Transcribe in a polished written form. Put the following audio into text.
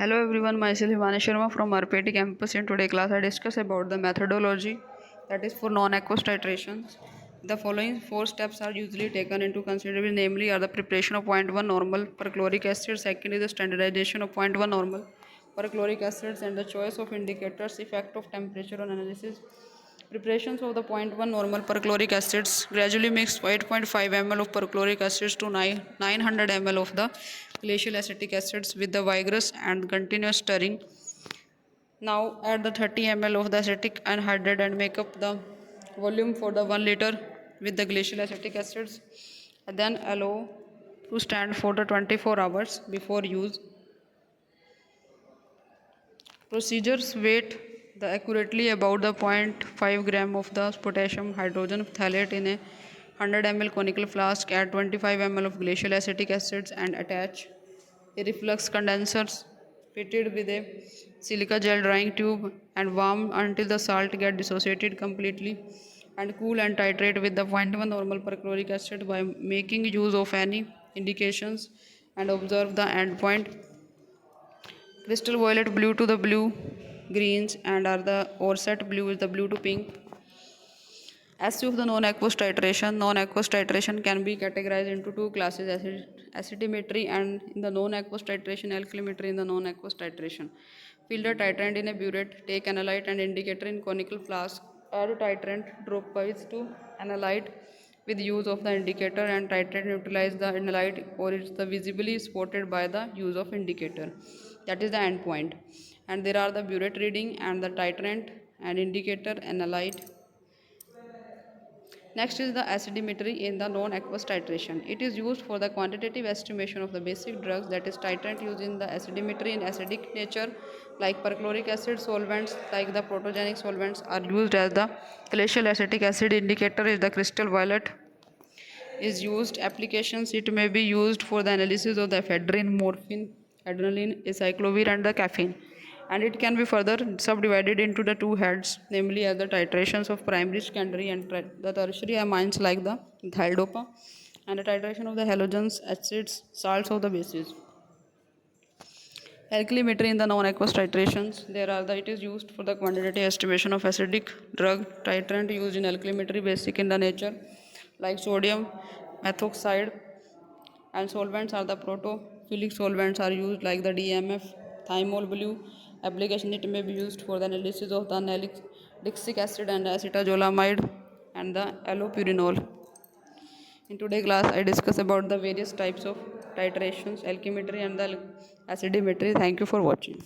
Hello everyone, myself Himani Sharma from RPT campus. In today class, I discuss about the methodology that is for non-aqueous titrations. The following four steps are usually taken into consideration, namely are the preparation of zero point 0.1 normal perchloric acid, second is the standardization of zero point 0.1 normal perchloric acids and the choice of indicators, effect of temperature on analysis. Preparations of the zero point 0.1 normal perchloric acids: gradually mix 8.5 ml of perchloric acids to 900 ml of the glacial acetic acids with the vigorous and continuous stirring. Now add the 30 ml of the acetic anhydride and make up the volume for the 1 liter with the glacial acetic acids. And then allow to stand for the 24 hours before use. Procedures: weight the accurately about the 0.5 gram of the potassium hydrogen phthalate in a 100 ml conical flask. Add 25 ml of glacial acetic acids and attach a reflux condenser fitted with a silica gel drying tube and warm until the salt get dissociated completely, and cool and titrate with the 0.1 normal perchloric acid by making use of any indications and observe the endpoint. Crystal violet blue to the blue greens and are the offset blue is the blue to pink. As to the non-aqueous titration, non-aqueous titration can be categorized into two classes: acidimetry and in the non-aqueous titration, alkylimetry in the non-aqueous titration. Fill the titrant in a burette, take analyte and indicator in conical flask, add titrant dropwise to analyte with use of the indicator, and titrant neutralize the analyte or is the visibly spotted by the use of indicator. That is the end point. And there are the burette reading and the titrant and indicator analyte. Next is the acidimetry in the non-aqueous titration. It is used for the quantitative estimation of the basic drugs, that is titrant used in the acidimetry in acidic nature like perchloric acid. Solvents like the protogenic solvents are used as the glacial acetic acid. Indicator is the crystal violet is used. Applications: it may be used for the analysis of the ephedrine, morphine, adrenaline, acyclovir and the caffeine, and it can be further subdivided into the two heads, namely as the titrations of primary, secondary and the tertiary amines like the ethyl dopa, and the titration of the halogens, acids, salts of the bases. Alkylimetry in the non-aqueous titrations, it is used for the quantitative estimation of acidic drug. Titrant used in alkylimetry basic in the nature like sodium methoxide, and solvents are the protophilic solvents are used like the DMF, thymol blue. Application: it may be used for the analysis of the nalixic acid and acetazolamide and the allopurinol. In today's class, I discuss about the various types of titrations, alkymetry and the acidimetry. Thank you for watching.